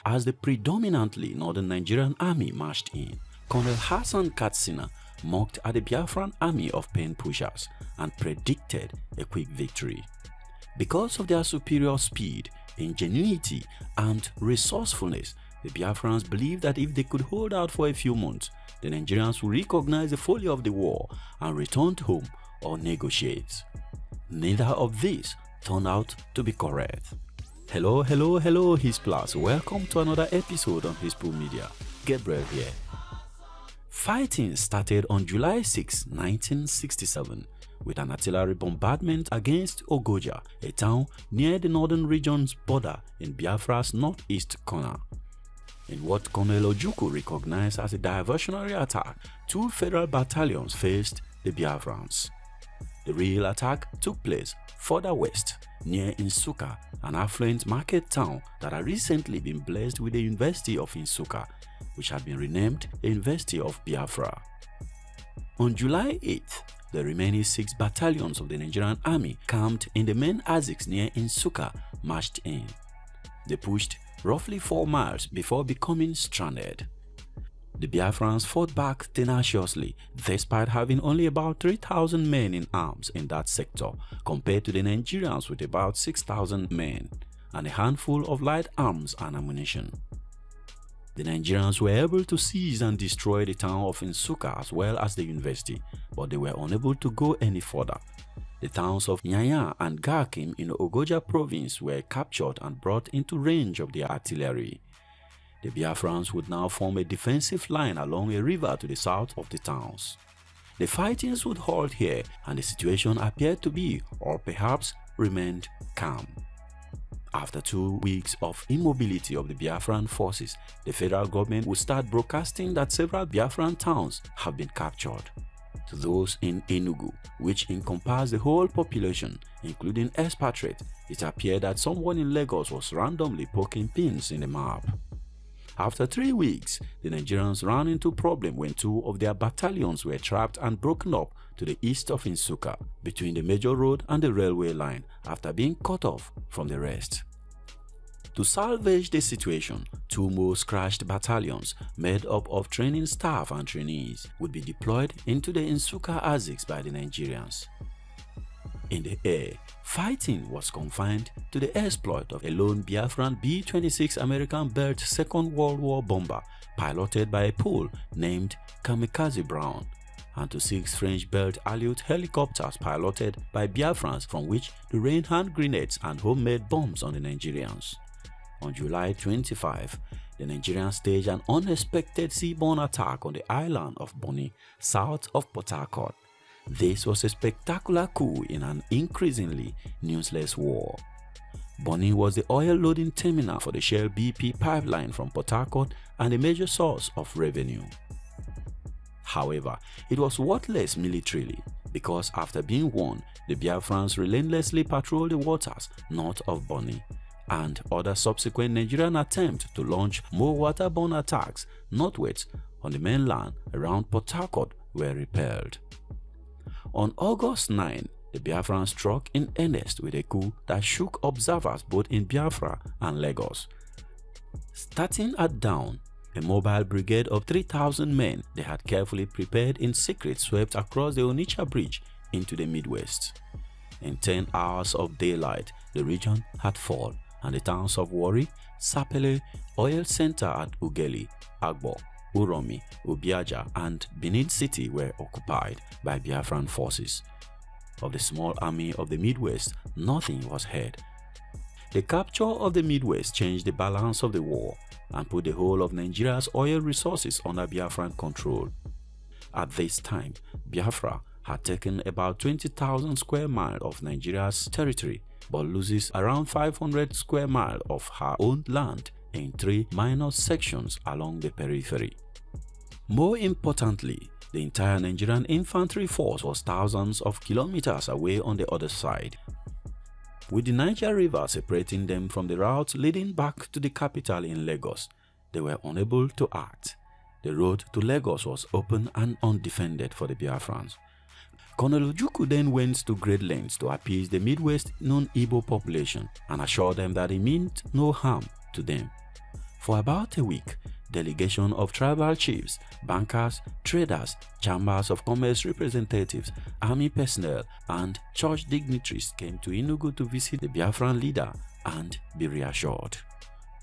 As the predominantly northern Nigerian army marched in, Colonel Hassan Katsina mocked at the Biafran army of pen pushers and predicted a quick victory. Because of their superior speed, ingenuity, and resourcefulness, the Biafrans believed that if they could hold out for a few months, the Nigerians would recognize the folly of the war and return home or negotiate. Neither of these turned out to be correct. Hello, Hisplers. Welcome to another episode on Hispo Media. Gabriel here. Fighting started on July 6, 1967 with an artillery bombardment against Ogoja, a town near the northern region's border in Biafra's northeast corner. In what Colonel Ojukwu recognized as a diversionary attack, two federal battalions faced the Biafrans. The real attack took place further west, near Nsukka, an affluent market town that had recently been blessed with the University of Nsukka, which had been renamed the University of Biafra. On July 8th, the remaining 6 battalions of the Nigerian army camped in the main Aziks near Nsukka marched in. They pushed roughly 4 miles before becoming stranded. The Biafrans fought back tenaciously despite having only about 3,000 men in arms in that sector compared to the Nigerians with about 6,000 men and a handful of light arms and ammunition. The Nigerians were able to seize and destroy the town of Nsukka as well as the university, but they were unable to go any further. The towns of Nyanya and Gakem in Ogoja province were captured and brought into range of the artillery. The Biafrans would now form a defensive line along a river to the south of the towns. The fightings would halt here and the situation appeared to be, or perhaps remained, calm. After 2 weeks of immobility of the Biafran forces, the federal government would start broadcasting that several Biafran towns have been captured. To those in Enugu, which encompassed the whole population, including expatriates, it appeared that someone in Lagos was randomly poking pins in the map. After 3 weeks, the Nigerians ran into problem when 2 of their battalions were trapped and broken up to the east of Nsukka, between the major road and the railway line, after being cut off from the rest. To salvage the situation, 2 more scratched battalions made up of training staff and trainees would be deployed into the Nsukka Aziks by the Nigerians. In the air, fighting was confined to the exploit of a lone Biafran B-26 American-built Second World War bomber piloted by a Pole named Kamikaze Brown, and to 6 French-built Alouette helicopters piloted by Biafrans, from which they rained hand grenades and homemade bombs on the Nigerians. On July 25, the Nigerians staged an unexpected seaborne attack on the island of Bonny, south of Port Harcourt. This was a spectacular coup in an increasingly newsless war. Bonny was the oil loading terminal for the Shell BP pipeline from Port Harcourt and a major source of revenue. However, it was worthless militarily because after being won, the Biafrans relentlessly patrolled the waters north of Bonny, and other subsequent Nigerian attempts to launch more waterborne attacks northwards on the mainland around Port Harcourt were repelled. On August 9, the Biafrans struck in earnest with a coup that shook observers both in Biafra and Lagos. Starting at dawn, a mobile brigade of 3,000 men they had carefully prepared in secret swept across the Onitsha Bridge into the Midwest. In 10 hours of daylight, the region had fallen, and the towns of Warri, Sapele, oil center at Ugheli, Agbo, Uromi, Ogoja, and Benin City were occupied by Biafran forces. Of the small army of the Midwest, nothing was heard. The capture of the Midwest changed the balance of the war and put the whole of Nigeria's oil resources under Biafran control. At this time, Biafra had taken about 20,000 square miles of Nigeria's territory, but loses around 500 square miles of her own land in 3 minor sections along the periphery. More importantly, the entire Nigerian infantry force was thousands of kilometers away on the other side. With the Niger River separating them from the route leading back to the capital in Lagos, they were unable to act. The road to Lagos was open and undefended for the Biafrans. Colonel Ojukwu then went to great lengths to appease the Midwest non-Igbo population and assure them that he meant no harm to them. For about a week, delegation of tribal chiefs, bankers, traders, chambers of commerce representatives, army personnel, and church dignitaries came to Enugu to visit the Biafran leader and be reassured.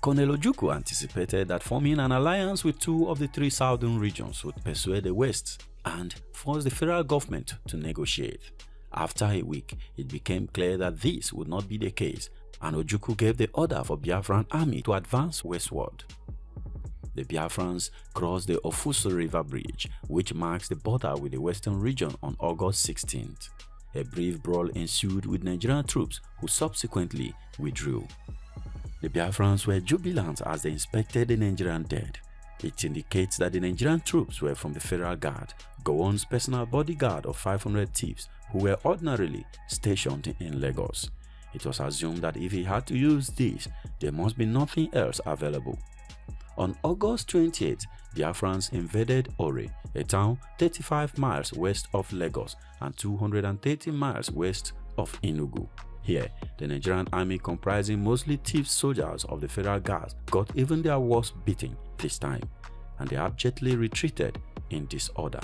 Colonel Ojukwu anticipated that forming an alliance with two of the three southern regions would persuade the West and force the federal government to negotiate. After a week, it became clear that this would not be the case, and Ojukwu gave the order for Biafran army to advance westward. The Biafrans crossed the Ofusu River Bridge, which marks the border with the western region, on August 16th. A brief brawl ensued with Nigerian troops, who subsequently withdrew. The Biafrans were jubilant as they inspected the Nigerian dead. It indicates that the Nigerian troops were from the Federal Guard, Gowon's personal bodyguard of 500 thieves who were ordinarily stationed in Lagos. It was assumed that if he had to use these, there must be nothing else available. On August 28th, Biafrans invaded Warri, a town 35 miles west of Lagos and 230 miles west of Enugu. Here, the Nigerian army, comprising mostly thief soldiers of the Federal Guards, got even their worst beating this time, and they abjectly retreated in disorder.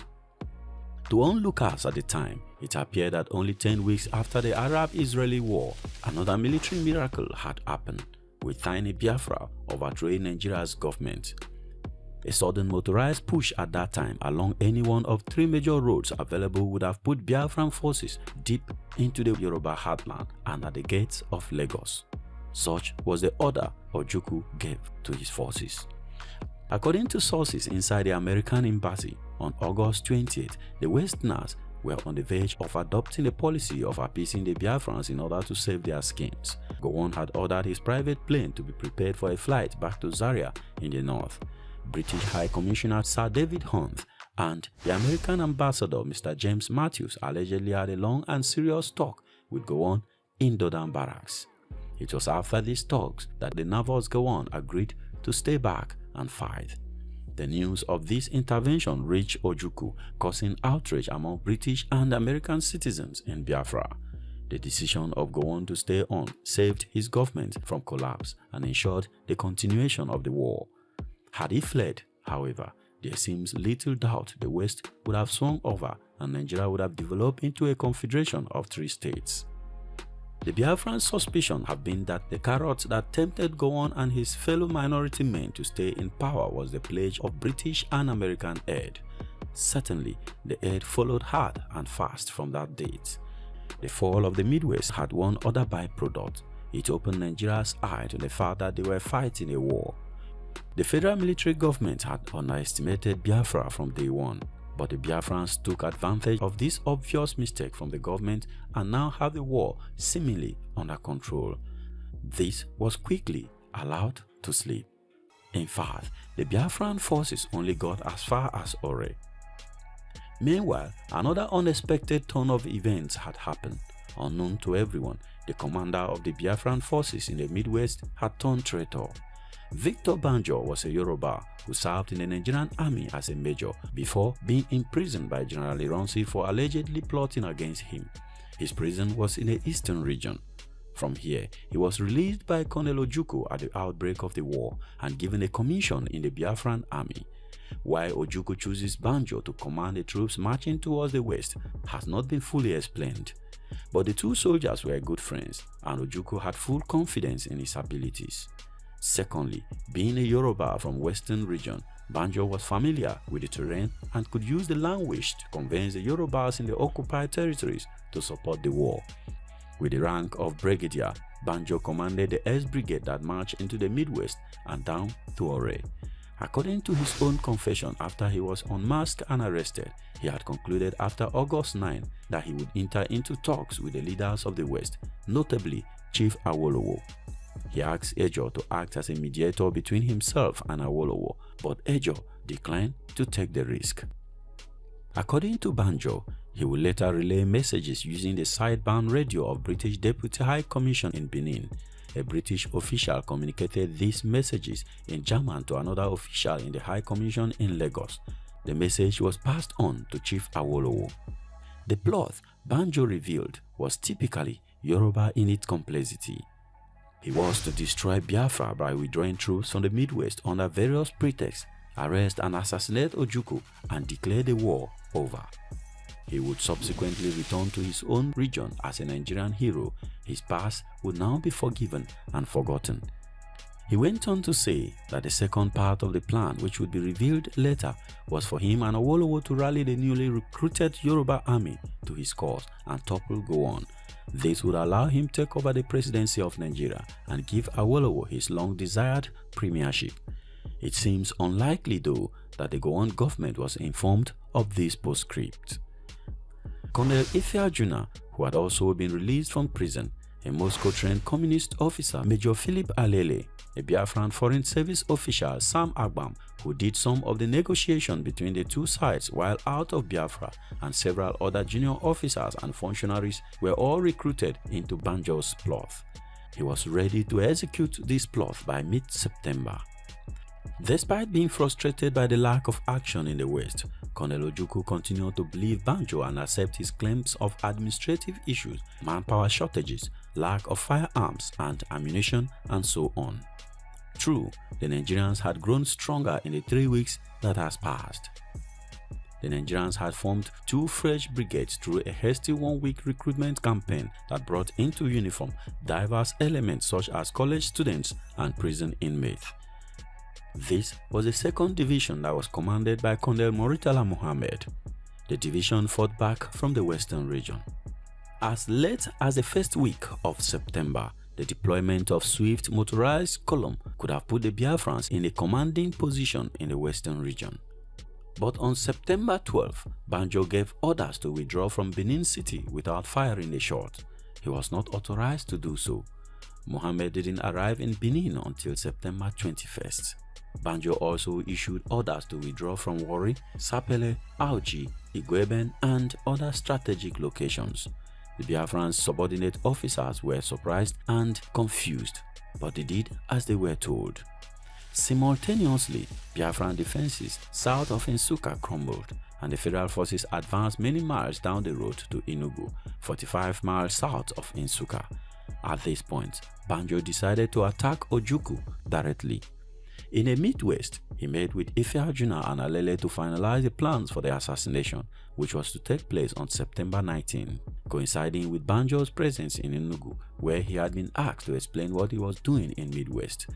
To onlookers at the time, it appeared that only 10 weeks after the Arab-Israeli War, another military miracle had happened, with tiny Biafra overthrowing Nigeria's government. A sudden motorized push at that time along any one of three major roads available would have put Biafran forces deep into the Yoruba heartland and at the gates of Lagos. Such was the order Ojukwu gave to his forces. According to sources inside the American embassy, on August 20th, the Westerners were on the verge of adopting a policy of appeasing the Biafrans in order to save their skins. Gowon had ordered his private plane to be prepared for a flight back to Zaria in the north. British High Commissioner Sir David Hunt and the American ambassador Mr. James Matthews allegedly had a long and serious talk with Gowon in Dodan Barracks. It was after these talks that the nervous Gowon agreed to stay back and fight. The news of this intervention reached Ojukwu, causing outrage among British and American citizens in Biafra. The decision of Gowon to stay on saved his government from collapse and ensured the continuation of the war. Had he fled, however, there seems little doubt the West would have swung over and Nigeria would have developed into a confederation of three states. The Biafran suspicion have been that the carrot that tempted Gowon and his fellow minority men to stay in power was the pledge of British and American aid. Certainly, the aid followed hard and fast from that date. The fall of the Midwest had one other byproduct. It opened Nigeria's eye to the fact that they were fighting a war. The federal military government had underestimated Biafra from day one, but the Biafrans took advantage of this obvious mistake from the government and now have the war seemingly under control. This was quickly allowed to slip. In fact, the Biafran forces only got as far as Warri. Meanwhile, another unexpected turn of events had happened. Unknown to everyone, the commander of the Biafran forces in the Midwest had turned traitor. Victor Banjo was a Yoruba who served in the Nigerian army as a major before being imprisoned by General Ironsi for allegedly plotting against him. His prison was in the eastern region. From here, he was released by Colonel Ojukwu at the outbreak of the war and given a commission in the Biafran army. Why Ojukwu chooses Banjo to command the troops marching towards the west has not been fully explained. But the two soldiers were good friends and Ojukwu had full confidence in his abilities. Secondly, being a Yoruba from western region, Banjo was familiar with the terrain and could use the language to convince the Yorubas in the occupied territories to support the war. With the rank of brigadier, Banjo commanded the S Brigade that marched into the Midwest and down to Warri. According to his own confession after he was unmasked and arrested, he had concluded after August 9 that he would enter into talks with the leaders of the West, notably Chief Awolowo. He asked Ejo to act as a mediator between himself and Awolowo, but Ejo declined to take the risk. According to Banjo, he would later relay messages using the sideband radio of British Deputy High Commission in Benin. A British official communicated these messages in German to another official in the High Commission in Lagos. The message was passed on to Chief Awolowo. The plot Banjo revealed was typically Yoruba in its complexity. He was to destroy Biafra by withdrawing troops from the Midwest under various pretexts, arrest and assassinate Ojukwu, and declare the war over. He would subsequently return to his own region as a Nigerian hero. His past would now be forgiven and forgotten. He went on to say that the second part of the plan, which would be revealed later, was for him and Awolowo to rally the newly recruited Yoruba army to his cause and topple Gowon. This would allow him to take over the presidency of Nigeria and give Awolowo his long-desired premiership. It seems unlikely, though, that the Gowon government was informed of this postscript. Colonel Ifeajuna, who had also been released from prison, a Moscow-trained communist officer, Major Philip Alale, a Biafran Foreign Service official, Sam Agbam, who did some of the negotiation between the two sides while out of Biafra, and several other junior officers and functionaries were all recruited into Banjo's plot. He was ready to execute this plot by mid-September. Despite being frustrated by the lack of action in the West, Colonel Ojukwu continued to believe Banjo and accept his claims of administrative issues, manpower shortages, lack of firearms and ammunition, and so on. True, the Nigerians had grown stronger in the 3 weeks that has passed. The Nigerians had formed 2 fresh brigades through a hasty 1-week recruitment campaign that brought into uniform diverse elements such as college students and prison inmates. This was the 2nd division that was commanded by Colonel Moritala Mohammed. The division fought back from the western region. As late as the first week of September, the deployment of swift motorized column could have put the Biafrans in a commanding position in the western region. But on September 12, Banjo gave orders to withdraw from Benin City without firing a shot. He was not authorized to do so. Mohammed didn't arrive in Benin until September 21st. Banjo also issued orders to withdraw from Warri, Sapele, Auji, Igweben, and other strategic locations. The Biafran subordinate officers were surprised and confused, but they did as they were told. Simultaneously, Biafran defenses south of Nsukka crumbled, and the federal forces advanced many miles down the road to Enugu, 45 miles south of Nsukka. At this point, Banjo decided to attack Ojukwu directly. In the Midwest, he met with Ifeajuna and Alale to finalize the plans for the assassination, which was to take place on September 19, coinciding with Banjo's presence in Enugu, where he had been asked to explain what he was doing in Midwest.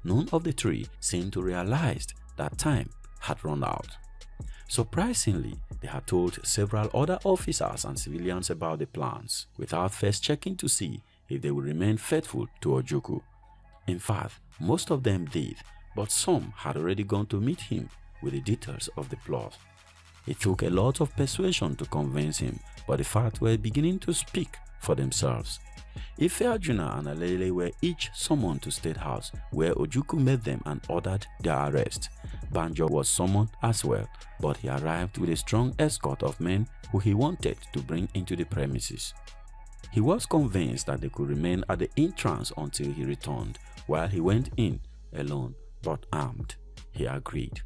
None of the 3 seemed to realize that time had run out. Surprisingly, they had told several other officers and civilians about the plans, without first checking to see if they would remain faithful to Ojukwu. In fact, most of them did, but some had already gone to meet him with the details of the plot. It took a lot of persuasion to convince him, but the facts were beginning to speak for themselves. Ifeajuna and Alale were each summoned to State House, where Ojukwu met them and ordered their arrest. Banjo was summoned as well, but he arrived with a strong escort of men who he wanted to bring into the premises. He was convinced that they could remain at the entrance until he returned, while he went in alone but armed. He agreed.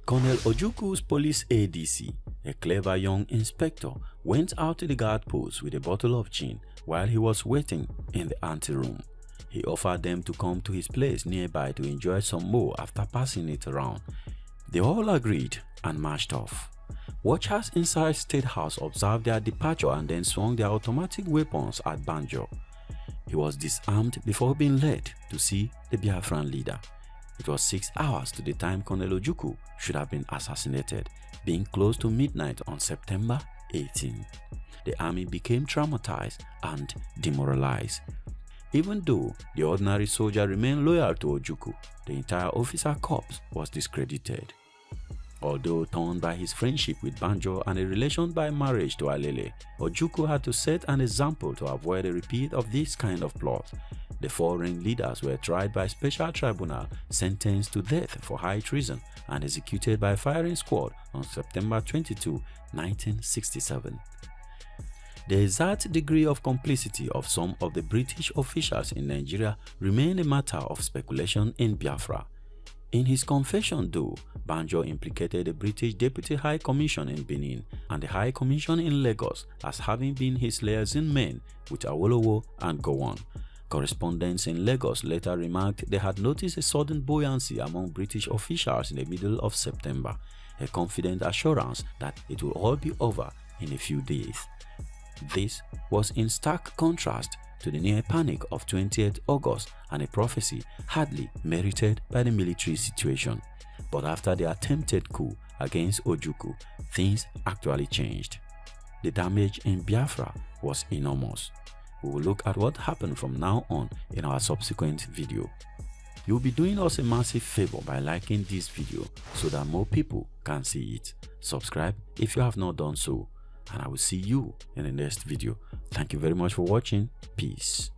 Colonel Ojukwu's police ADC, a clever young inspector, went out to the guard post with a bottle of gin while he was waiting in the anteroom. He offered them to come to his place nearby to enjoy some more after passing it around. They all agreed and marched off. Watchers inside State House observed their departure and then swung their automatic weapons at Banjo. He was disarmed before being led to see the Biafran leader. It was 6 hours to the time Colonel Ojukwu should have been assassinated, being close to midnight on September 18. The army became traumatized and demoralized. Even though the ordinary soldier remained loyal to Ojukwu, the entire officer corps was discredited. Although torn by his friendship with Banjo and a relation by marriage to Alale, Ojukwu had to set an example to avoid a repeat of this kind of plot. The 4 ringleaders were tried by special tribunal, sentenced to death for high treason, and executed by firing squad on September 22, 1967. The exact degree of complicity of some of the British officials in Nigeria remained a matter of speculation in Biafra. In his confession, though, Banjo implicated the British Deputy High Commission in Benin and the High Commission in Lagos as having been his liaison men with Awolowo and Gowon. Correspondents in Lagos later remarked they had noticed a sudden buoyancy among British officials in the middle of September, a confident assurance that it will all be over in a few days. This was in stark contrast to the near panic of 20th August and a prophecy hardly merited by the military situation. But after the attempted coup against Ojukwu, things actually changed. The damage in Biafra was enormous. We will look at what happened from now on in our subsequent video. You'll be doing us a massive favor by liking this video so that more people can see it. Subscribe if you have not done so, and I will see you in the next video. Thank you very much for watching. Peace.